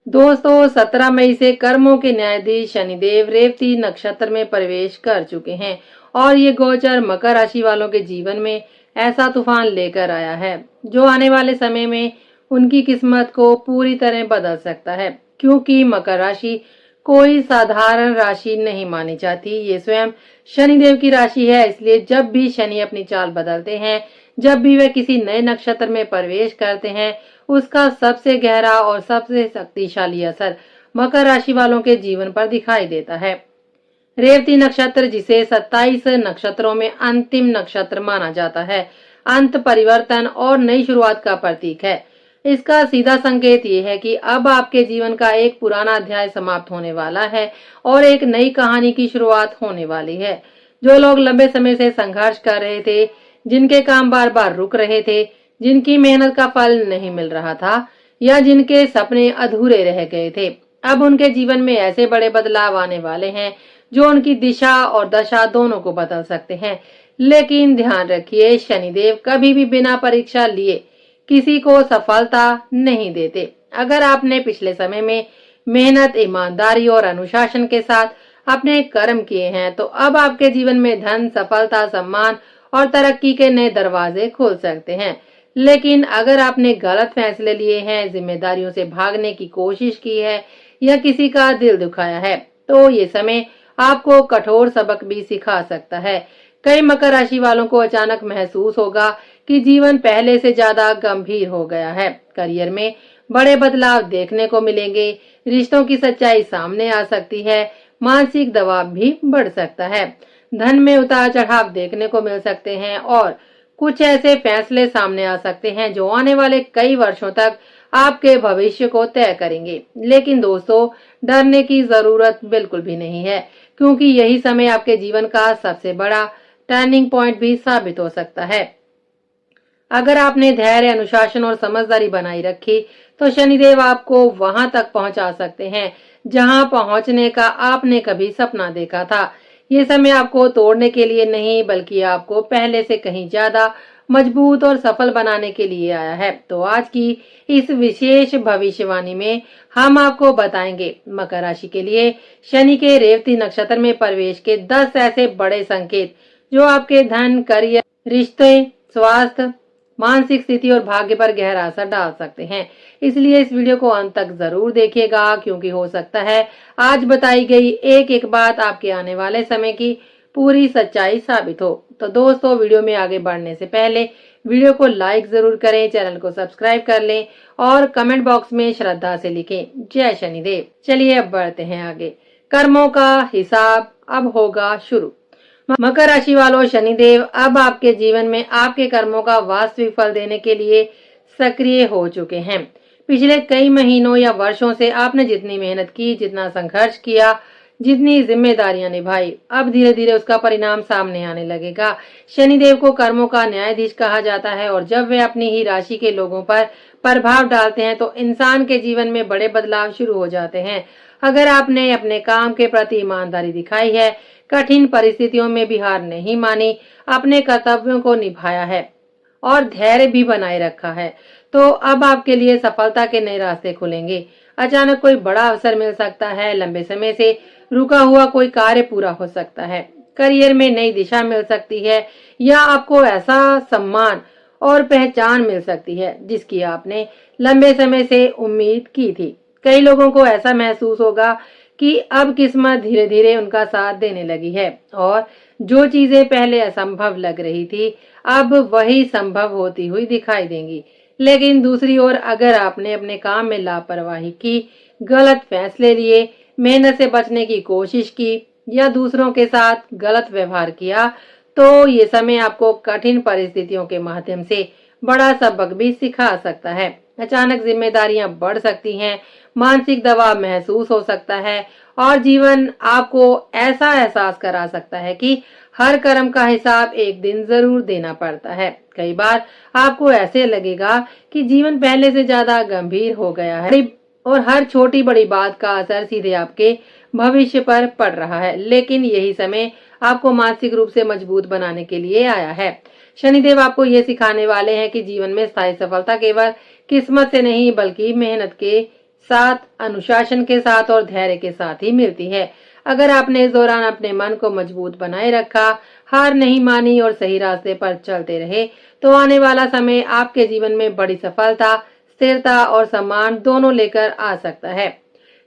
दोस्तों 17 मई से कर्मों के न्यायाधीश शनिदेव रेवती नक्षत्र में प्रवेश कर चुके हैं और ये गोचर मकर राशि वालों के जीवन में ऐसा तूफान लेकर आया है जो आने वाले समय में उनकी किस्मत को पूरी तरह बदल सकता है। क्योंकि मकर राशि कोई साधारण राशि नहीं मानी जाती, ये स्वयं शनिदेव की राशि है। इसलिए जब भी शनि अपनी चाल बदलते हैं, जब भी वे किसी नए नक्षत्र में प्रवेश करते हैं, उसका सबसे गहरा और सबसे शक्तिशाली असर मकर राशि वालों के जीवन पर दिखाई देता है। रेवती नक्षत्र, जिसे 27 नक्षत्रों में अंतिम नक्षत्र माना जाता है, अंत, परिवर्तन और नई शुरुआत का प्रतीक है। इसका सीधा संकेत ये है कि अब आपके जीवन का एक पुराना अध्याय समाप्त होने वाला है और एक नई कहानी की शुरुआत होने वाली है। जो लोग लंबे समय से संघर्ष कर रहे थे, जिनके काम बार बार रुक रहे थे, जिनकी मेहनत का फल नहीं मिल रहा था या जिनके सपने अधूरे रह गए थे, अब उनके जीवन में ऐसे बड़े बदलाव आने वाले हैं जो उनकी दिशा और दशा दोनों को बदल सकते हैं। लेकिन ध्यान रखिए, शनिदेव कभी भी बिना परीक्षा लिए किसी को सफलता नहीं देते। अगर आपने पिछले समय में मेहनत, ईमानदारी और अनुशासन के साथ अपने कर्म किए हैं, तो अब आपके जीवन में धन, सफलता, सम्मान और तरक्की के नए दरवाजे खुल सकते हैं। लेकिन अगर आपने गलत फैसले लिए हैं, जिम्मेदारियों से भागने की कोशिश की है या किसी का दिल दुखाया है, तो ये समय आपको कठोर सबक भी सिखा सकता है। कई मकर राशि वालों को अचानक महसूस होगा कि जीवन पहले से ज्यादा गंभीर हो गया है। करियर में बड़े बदलाव देखने को मिलेंगे, रिश्तों की सच्चाई सामने आ सकती है, मानसिक दबाव भी बढ़ सकता है, धन में उतार चढ़ाव देखने को मिल सकते हैं और कुछ ऐसे फैसले सामने आ सकते हैं जो आने वाले कई वर्षों तक आपके भविष्य को तय करेंगे। लेकिन दोस्तों, डरने की जरूरत बिल्कुल भी नहीं है, क्योंकि यही समय आपके जीवन का सबसे बड़ा टर्निंग पॉइंट भी साबित हो सकता है। अगर आपने धैर्य, अनुशासन और समझदारी बनाई रखी, तो शनिदेव आपको वहां तक पहुंचा सकते हैं जहां पहुंचने का आपने कभी सपना देखा था। ये समय आपको तोड़ने के लिए नहीं, बल्कि आपको पहले से कहीं ज्यादा मजबूत और सफल बनाने के लिए आया है। तो आज की इस विशेष भविष्यवाणी में हम आपको बताएंगे मकर राशि के लिए शनि के रेवती नक्षत्र में प्रवेश के 10 ऐसे बड़े संकेत जो आपके धन, करियर, रिश्ते, स्वास्थ्य, मानसिक स्थिति और भाग्य पर गहरा असर डाल सकते हैं। इसलिए इस वीडियो को अंत तक जरूर देखिएगा, क्योंकि हो सकता है आज बताई गई एक एक बात आपके आने वाले समय की पूरी सच्चाई साबित हो। तो दोस्तों, वीडियो में आगे बढ़ने से पहले वीडियो को लाइक जरूर करें, चैनल को सब्सक्राइब कर लें और कमेंट बॉक्स में श्रद्धा से लिखें जय शनिदेव। चलिए अब बढ़ते हैं आगे। कर्मों का हिसाब अब होगा शुरू। मकर राशि वालों, शनिदेव अब आपके जीवन में आपके कर्मों का वास्तविक फल देने के लिए सक्रिय हो चुके हैं। पिछले कई महीनों या वर्षों से आपने जितनी मेहनत की, जितना संघर्ष किया, जितनी जिम्मेदारियां निभाई, अब धीरे धीरे उसका परिणाम सामने आने लगेगा। शनिदेव को कर्मों का न्यायाधीश कहा जाता है और जब वे अपनी ही राशि के लोगों पर प्रभाव डालते हैं तो इंसान के जीवन में बड़े बदलाव शुरू हो जाते हैं। अगर आपने अपने काम के प्रति ईमानदारी दिखाई है, कठिन परिस्थितियों में भी हार नहीं मानी, अपने कर्तव्यों को निभाया है और धैर्य भी बनाए रखा है, तो अब आपके लिए सफलता के नए रास्ते खुलेंगे। अचानक कोई बड़ा अवसर मिल सकता है, लंबे समय से रुका हुआ कोई कार्य पूरा हो सकता है, करियर में नई दिशा मिल सकती है या आपको ऐसा सम्मान और पहचान मिल सकती है जिसकी आपने लंबे समय से उम्मीद की थी। कई लोगों को ऐसा महसूस होगा कि अब किस्मत धीरे धीरे उनका साथ देने लगी है और जो चीजें पहले असंभव लग रही थी, अब वही संभव होती हुई दिखाई देंगी। लेकिन दूसरी ओर, अगर आपने अपने काम में लापरवाही की, गलत फैसले लिए, मेहनत से बचने की कोशिश की या दूसरों के साथ गलत व्यवहार किया, तो ये समय आपको कठिन परिस्थितियों के माध्यम से बड़ा सबक भी सिखा सकता है। अचानक जिम्मेदारियां बढ़ सकती हैं, मानसिक दबाव महसूस हो सकता है और जीवन आपको ऐसा एहसास करा सकता है कि हर कर्म का हिसाब एक दिन जरूर देना पड़ता है। कई बार आपको ऐसे लगेगा कि जीवन पहले से ज्यादा गंभीर हो गया है और हर छोटी बड़ी बात का असर सीधे आपके भविष्य पर पड़ रहा है। लेकिन यही समय आपको मानसिक रूप से मजबूत बनाने के लिए आया है। शनिदेव आपको ये सिखाने वाले हैं कि जीवन में स्थायी सफलता केवल किस्मत से नहीं, बल्कि मेहनत के साथ अनुशासन के साथ और धैर्य के साथ ही मिलती है। अगर आपने इस दौरान अपने मन को मजबूत बनाए रखा, हार नहीं मानी और सही रास्ते पर चलते रहे, तो आने वाला समय आपके जीवन में बड़ी सफलता, स्थिरता और सम्मान दोनों लेकर आ सकता है।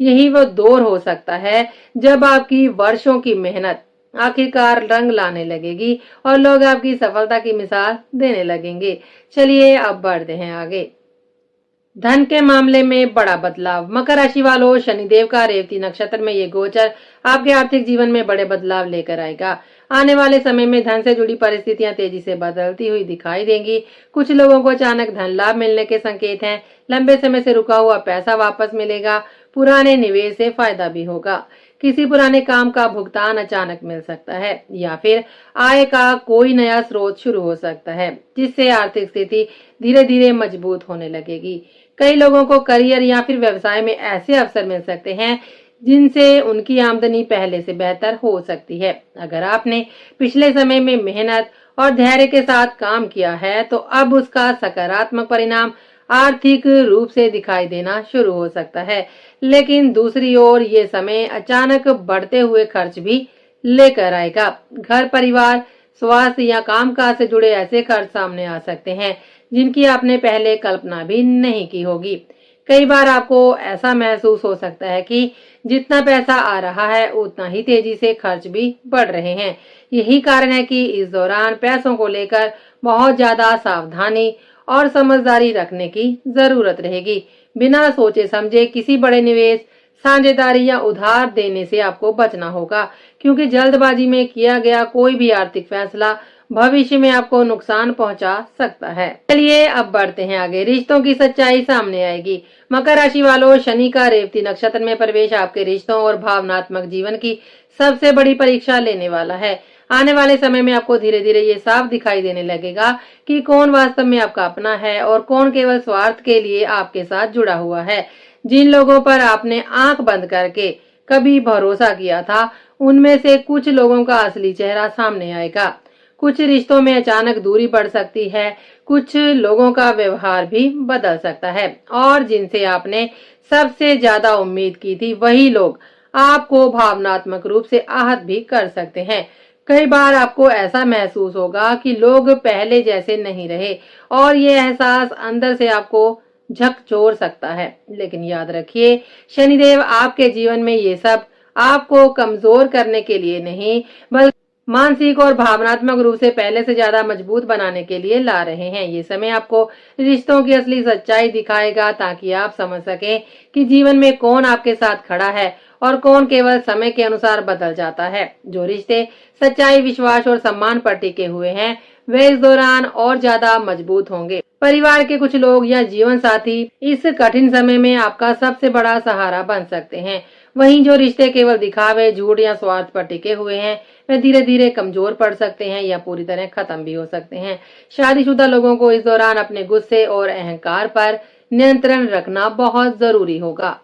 यही वो दौर हो सकता है जब आपकी वर्षों की मेहनत आखिरकार रंग लाने लगेगी और लोग आपकी सफलता की मिसाल देने लगेंगे। चलिए अब बढ़ते हैं आगे। धन के मामले में बड़ा बदलाव। मकर राशि वालों, शनिदेव का रेवती नक्षत्र में ये गोचर आपके आर्थिक जीवन में बड़े बदलाव लेकर आएगा। आने वाले समय में धन से जुड़ी परिस्थितियां तेजी से बदलती हुई दिखाई देंगी। कुछ लोगों को अचानक धन लाभ मिलने के संकेत हैं। लंबे समय से रुका हुआ पैसा वापस मिलेगा। पुराने निवेश से फायदा भी होगा। किसी पुराने काम का भुगतान अचानक मिल सकता है या फिर आय का कोई नया स्रोत शुरू हो सकता है, जिससे आर्थिक स्थिति धीरे धीरे मजबूत होने लगेगी। कई लोगों को करियर या फिर व्यवसाय में ऐसे अवसर मिल सकते हैं जिनसे उनकी आमदनी पहले से बेहतर हो सकती है। अगर आपने पिछले समय में मेहनत और धैर्य के साथ काम किया है, तो अब उसका सकारात्मक परिणाम आर्थिक रूप से दिखाई देना शुरू हो सकता है। लेकिन दूसरी ओर ये समय अचानक बढ़ते हुए खर्च भी लेकर आएगा। घर परिवार, स्वास्थ्य या कामकाज से जुड़े ऐसे खर्च सामने आ सकते हैं जिनकी आपने पहले कल्पना भी नहीं की होगी। कई बार आपको ऐसा महसूस हो सकता है कि जितना पैसा आ रहा है उतना ही तेजी से खर्च भी बढ़ रहे हैं। यही कारण है कि इस दौरान पैसों को लेकर बहुत ज्यादा सावधानी और समझदारी रखने की जरूरत रहेगी। बिना सोचे समझे किसी बड़े निवेश, साझेदारी या उधार देने से आपको बचना होगा, क्योंकि जल्दबाजी में किया गया कोई भी आर्थिक फैसला भविष्य में आपको नुकसान पहुंचा सकता है। चलिए अब बढ़ते हैं आगे। रिश्तों की सच्चाई सामने आएगी। मकर राशि वालों, शनि का रेवती नक्षत्र में प्रवेश आपके रिश्तों और भावनात्मक जीवन की सबसे बड़ी परीक्षा लेने वाला है। आने वाले समय में आपको धीरे धीरे ये साफ दिखाई देने लगेगा कि कौन वास्तव में आपका अपना है और कौन केवल स्वार्थ के लिए आपके साथ जुड़ा हुआ है। जिन लोगों पर आपने आंख बंद करके कभी भरोसा किया था, उनमें से कुछ लोगों का असली चेहरा सामने आएगा। कुछ रिश्तों में अचानक दूरी बढ़ सकती है, कुछ लोगों का व्यवहार भी बदल सकता है और जिनसे आपने सबसे ज्यादा उम्मीद की थी, वही लोग आपको भावनात्मक रूप से आहत भी कर सकते हैं। कई बार आपको ऐसा महसूस होगा कि लोग पहले जैसे नहीं रहे और ये एहसास अंदर से आपको झकझोर सकता है। लेकिन याद रखिए, शनिदेव आपके जीवन में ये सब आपको कमजोर करने के लिए नहीं, बल्कि मानसिक और भावनात्मक रूप से पहले से ज्यादा मजबूत बनाने के लिए ला रहे हैं। ये समय आपको रिश्तों की असली सच्चाई दिखाएगा, ताकि आप समझ सकें कि जीवन में कौन आपके साथ खड़ा है और कौन केवल समय के अनुसार बदल जाता है। जो रिश्ते सच्चाई, विश्वास और सम्मान पर टिके हुए हैं, वे इस दौरान और ज्यादा मजबूत होंगे। परिवार के कुछ लोग या जीवन साथी इस कठिन समय में आपका सबसे बड़ा सहारा बन सकते हैं। वहीं जो रिश्ते केवल दिखावे, झूठ या स्वार्थ पर टिके हुए हैं, वे धीरे धीरे कमजोर पड़ सकते हैं या पूरी तरह खत्म भी हो सकते हैं। शादीशुदा लोगों को इस दौरान अपने गुस्से और अहंकार पर नियंत्रण रखना बहुत जरूरी होगा।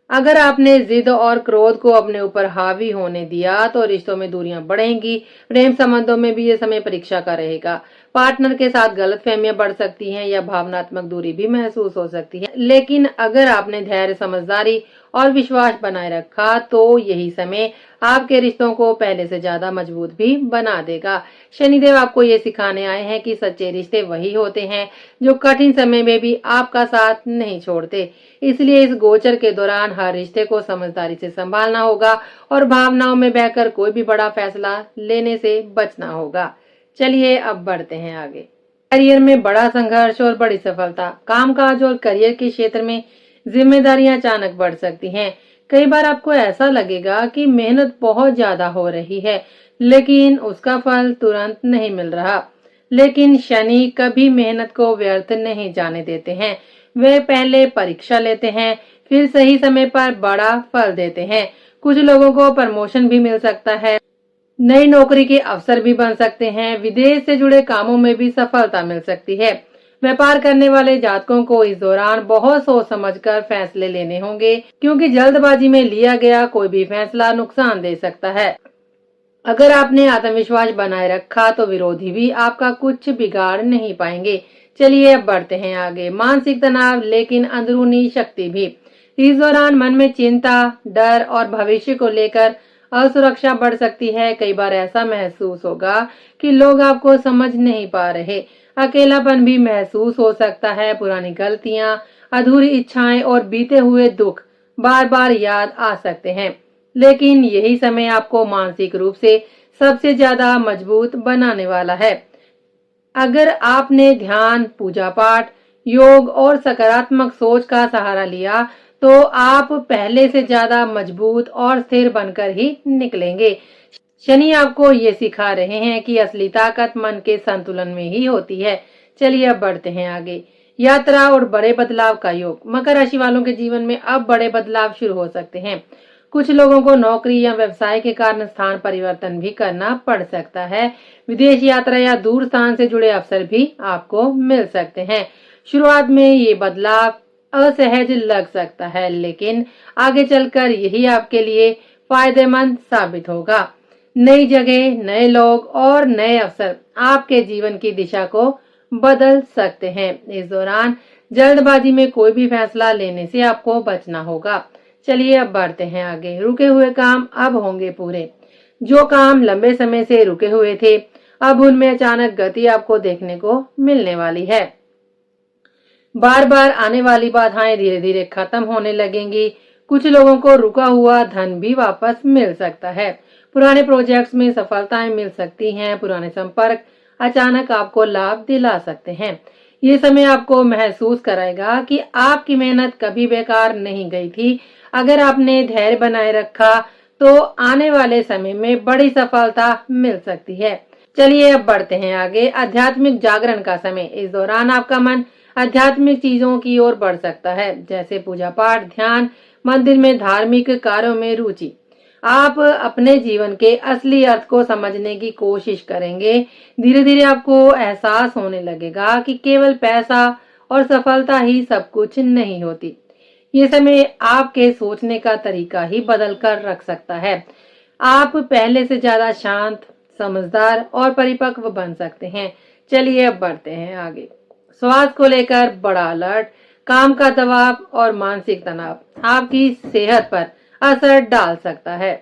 अगर आपने जिद और क्रोध को अपने ऊपर हावी होने दिया, तो रिश्तों में दूरियां बढ़ेंगी। प्रेम संबंधों में भी ये समय परीक्षा का रहेगा। पार्टनर के साथ गलतफहमियां बढ़ सकती हैं या भावनात्मक दूरी भी महसूस हो सकती है। लेकिन अगर आपने धैर्य, समझदारी और विश्वास बनाए रखा, तो यही समय आपके रिश्तों को पहले से ज्यादा मजबूत भी बना देगा। शनिदेव आपको ये सिखाने आए हैं कि सच्चे रिश्ते वही होते हैं जो कठिन समय में भी आपका साथ नहीं छोड़ते। इसलिए इस गोचर के दौरान हर रिश्ते को समझदारी से संभालना होगा और भावनाओं में बहकर कोई भी बड़ा फैसला लेने से बचना होगा। चलिए अब बढ़ते हैं आगे। करियर में बड़ा संघर्ष और बड़ी सफलता। कामकाज और करियर के क्षेत्र में जिम्मेदारियां अचानक बढ़ सकती हैं। कई बार आपको ऐसा लगेगा कि मेहनत बहुत ज्यादा हो रही है, लेकिन उसका फल तुरंत नहीं मिल रहा। लेकिन शनि कभी मेहनत को व्यर्थ नहीं जाने देते हैं। वे पहले परीक्षा लेते हैं, फिर सही समय पर बड़ा फल देते हैं। कुछ लोगों को प्रमोशन भी मिल सकता है, नई नौकरी के अवसर भी बन सकते हैं, विदेश से जुड़े कामों में भी सफलता मिल सकती है। व्यापार करने वाले जातकों को इस दौरान बहुत सोच समझकर फैसले लेने होंगे, क्योंकि जल्दबाजी में लिया गया कोई भी फैसला नुकसान दे सकता है। अगर आपने आत्मविश्वास बनाए रखा, तो विरोधी भी आपका कुछ बिगाड़ नहीं पाएंगे। चलिए अब बढ़ते हैं आगे। मानसिक तनाव लेकिन अंदरूनी शक्ति भी। इस दौरान मन में चिंता, डर और भविष्य को लेकर असुरक्षा बढ़ सकती है। कई बार ऐसा महसूस होगा कि लोग आपको समझ नहीं पा रहे। अकेलापन भी महसूस हो सकता है। पुरानी गलतियां, अधूरी इच्छाएं और बीते हुए दुख बार बार याद आ सकते हैं। लेकिन यही समय आपको मानसिक रूप से सबसे ज्यादा मजबूत बनाने वाला है। अगर आपने ध्यान, पूजा पाठ, योग और सकारात्मक सोच का सहारा लिया तो आप पहले से ज्यादा मजबूत और स्थिर बनकर ही निकलेंगे। शनि आपको ये सिखा रहे हैं कि असली ताकत मन के संतुलन में ही होती है। चलिए अब बढ़ते हैं आगे। यात्रा और बड़े बदलाव का योग। मकर राशि वालों के जीवन में अब बड़े बदलाव शुरू हो सकते हैं। कुछ लोगों को नौकरी या व्यवसाय के कारण स्थान परिवर्तन भी करना पड़ सकता है। विदेश यात्रा या दूर स्थान से जुड़े अवसर भी आपको मिल सकते हैं। शुरुआत में ये बदलाव असहज लग सकता है, लेकिन आगे चलकर यही आपके लिए फायदेमंद साबित होगा। नई जगह, नए लोग और नए अवसर आपके जीवन की दिशा को बदल सकते हैं। इस दौरान जल्दबाजी में कोई भी फैसला लेने से आपको बचना होगा। चलिए अब बढ़ते हैं आगे। रुके हुए काम अब होंगे पूरे। जो काम लंबे समय से रुके हुए थे, अब उनमें अचानक गति आपको देखने को मिलने वाली है। बार बार आने वाली बाधाएं धीरे धीरे खत्म होने लगेंगी। कुछ लोगों को रुका हुआ धन भी वापस मिल सकता है। पुराने प्रोजेक्ट्स में सफलताएं मिल सकती हैं। पुराने संपर्क अचानक आपको लाभ दिला सकते हैं। ये समय आपको महसूस कराएगा कि आपकी मेहनत कभी बेकार नहीं गई थी। अगर आपने धैर्य बनाए रखा तो आने वाले समय में बड़ी सफलता मिल सकती है। चलिए अब बढ़ते हैं आगे। आध्यात्मिक जागरण का समय। इस दौरान आपका मन आध्यात्मिक चीजों की ओर बढ़ सकता है, जैसे पूजा पाठ, ध्यान, मंदिर में धार्मिक कार्यों में रुचि। आप अपने जीवन के असली अर्थ को समझने की कोशिश करेंगे। धीरे धीरे आपको एहसास होने लगेगा कि केवल पैसा और सफलता ही सब कुछ नहीं होती। ये समय आपके सोचने का तरीका ही बदल कर रख सकता है। आप पहले से ज्यादा शांत, समझदार और परिपक्व बन सकते हैं। चलिए अब बढ़ते हैं आगे। स्वास्थ्य को लेकर बड़ा अलर्ट, काम का दबाव और मानसिक तनाव आपकी सेहत पर असर डाल सकता है।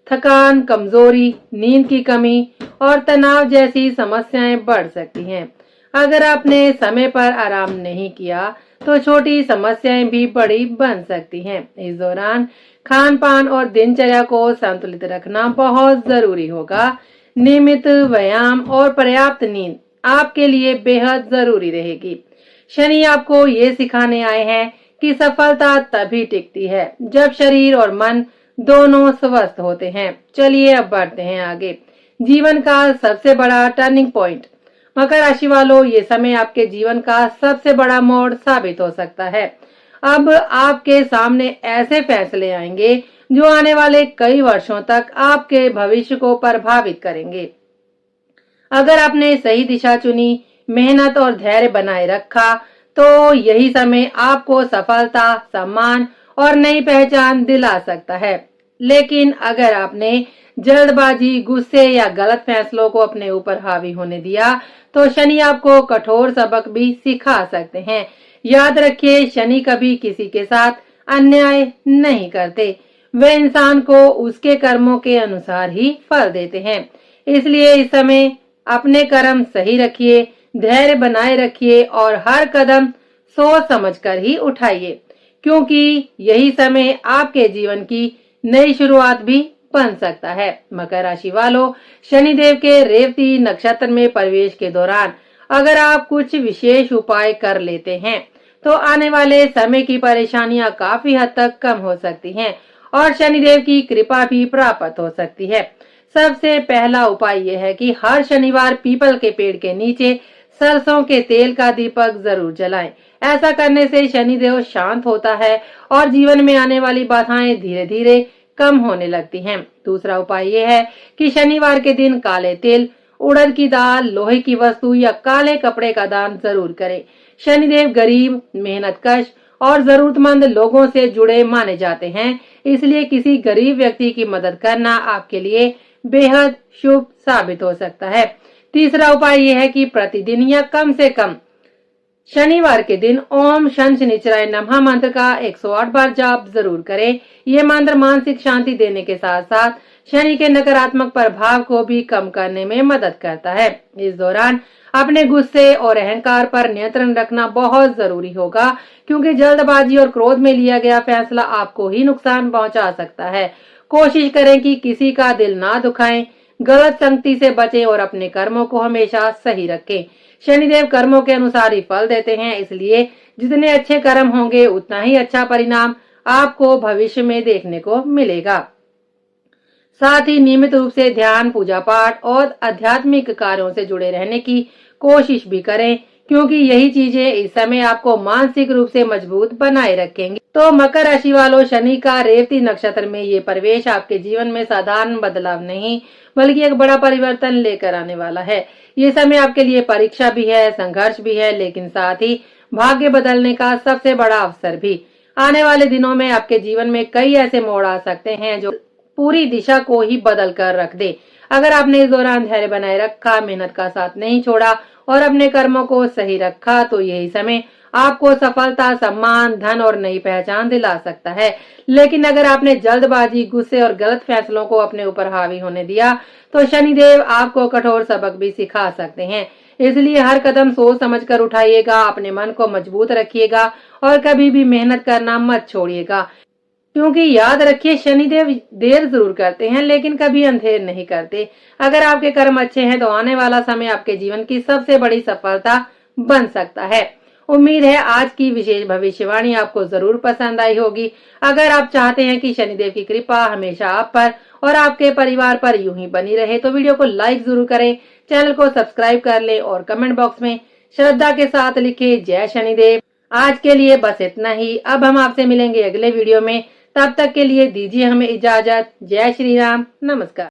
थकान, कमजोरी, नींद की कमी और तनाव जैसी समस्याएं बढ़ सकती हैं। अगर आपने समय पर आराम नहीं किया तो छोटी समस्याएं भी बड़ी बन सकती हैं। इस दौरान खान पान और दिनचर्या को संतुलित रखना बहुत जरूरी होगा। नियमित व्यायाम और पर्याप्त नींद आपके लिए बेहद जरूरी रहेगी। शनि आपको ये सिखाने आए हैं कि सफलता तभी टिकती है जब शरीर और मन दोनों स्वस्थ होते हैं। चलिए अब बढ़ते हैं आगे। जीवन का सबसे बड़ा टर्निंग पॉइंट। मकर राशि वालों, ये समय आपके जीवन का सबसे बड़ा मोड़ साबित हो सकता है। अब आपके सामने ऐसे फैसले आएंगे जो आने वाले कई वर्षों तक आपके भविष्य को प्रभावित करेंगे। अगर आपने सही दिशा चुनी, मेहनत और धैर्य बनाए रखा तो यही समय आपको सफलता, सम्मान और नई पहचान दिला सकता है। लेकिन अगर आपने जल्दबाजी, गुस्से या गलत फैसलों को अपने ऊपर हावी होने दिया तो शनि आपको कठोर सबक भी सिखा सकते हैं। याद रखिए, शनि कभी किसी के साथ अन्याय नहीं करते। वे इंसान को उसके कर्मों के अनुसार ही फल देते हैं। इसलिए इस समय अपने कर्म सही रखिए, धैर्य बनाए रखिए और हर कदम सोच समझकर ही उठाइए, क्योंकि यही समय आपके जीवन की नई शुरुआत भी बन सकता है। मकर राशि वालों, शनिदेव के रेवती नक्षत्र में प्रवेश के दौरान अगर आप कुछ विशेष उपाय कर लेते हैं तो आने वाले समय की परेशानियां काफी हद तक कम हो सकती हैं और शनिदेव की कृपा भी प्राप्त हो सकती है। सबसे पहला उपाय यह है कि हर शनिवार पीपल के पेड़ के नीचे सरसों के तेल का दीपक जरूर जलाएं। ऐसा करने से शनिदेव शांत होता है और जीवन में आने वाली बाधाएं धीरे धीरे कम होने लगती हैं। दूसरा उपाय यह है कि शनिवार के दिन काले तिल, उड़द की दाल, लोहे की वस्तु या काले कपड़े का दान जरूर करें। शनिदेव गरीब, मेहनतकश और जरूरतमंद लोगों से जुड़े माने जाते हैं, इसलिए किसी गरीब व्यक्ति की मदद करना आपके लिए बेहद शुभ साबित हो सकता है। तीसरा उपाय यह है कि प्रतिदिन या कम से कम शनिवार के दिन ओम शन शनिचराय नमः मंत्र का 108 बार जाप जरूर करें। ये मंत्र मानसिक शांति देने के साथ साथ शनि के नकारात्मक प्रभाव को भी कम करने में मदद करता है। इस दौरान अपने गुस्से और अहंकार पर नियंत्रण रखना बहुत जरूरी होगा, क्योंकि जल्दबाजी और क्रोध में लिया गया फैसला आपको ही नुकसान पहुंचा सकता है। कोशिश करें कि किसी का दिल ना दुखाएं, गलत संगति से बचें और अपने कर्मों को हमेशा सही रखें। शनिदेव कर्मों के अनुसार ही फल देते हैं, इसलिए जितने अच्छे कर्म होंगे उतना ही अच्छा परिणाम आपको भविष्य में देखने को मिलेगा। साथ ही नियमित रूप से ध्यान, पूजा पाठ और आध्यात्मिक कार्यों से जुड़े रहने की कोशिश भी करें, क्योंकि यही चीजें इस समय आपको मानसिक रूप से मजबूत बनाए रखेंगे। तो मकर राशि वालों, शनि का रेवती नक्षत्र में ये प्रवेश आपके जीवन में साधारण बदलाव नहीं बल्कि एक बड़ा परिवर्तन लेकर आने वाला है। ये समय आपके लिए परीक्षा भी है, संघर्ष भी है, लेकिन साथ ही भाग्य बदलने का सबसे बड़ा अवसर भी। आने वाले दिनों में आपके जीवन में कई ऐसे मोड़ आ सकते हैं जो पूरी दिशा को ही बदल कर रख दे। अगर आपने इस दौरान धैर्य बनाए रखा, मेहनत का साथ नहीं छोड़ा और अपने कर्मों को सही रखा, तो यही समय आपको सफलता, सम्मान, धन और नई पहचान दिला सकता है। लेकिन अगर आपने जल्दबाजी, गुस्से और गलत फैसलों को अपने ऊपर हावी होने दिया, तो शनिदेव आपको कठोर सबक भी सिखा सकते हैं। इसलिए हर कदम सोच समझकर उठाइएगा, अपने मन को मजबूत रखिएगा और कभी भी मेहनत करना मत छोड़िएगा, क्योंकि याद रखिए शनिदेव देर जरूर करते हैं लेकिन कभी अंधेर नहीं करते। अगर आपके कर्म अच्छे हैं तो आने वाला समय आपके जीवन की सबसे बड़ी सफलता बन सकता है। उम्मीद है आज की विशेष भविष्यवाणी आपको जरूर पसंद आई होगी। अगर आप चाहते हैं कि शनिदेव की कृपा हमेशा आप पर और आपके परिवार पर यूं ही बनी रहे, तो वीडियो को लाइक जरूर करें, चैनल को सब्सक्राइब कर लें और कमेंट बॉक्स में श्रद्धा के साथ लिखे जय शनिदेव। आज के लिए बस इतना ही। अब हम आपसे मिलेंगे अगले वीडियो में। तब तक के लिए दीजिए हमें इजाजत। जय श्री राम, नमस्कार।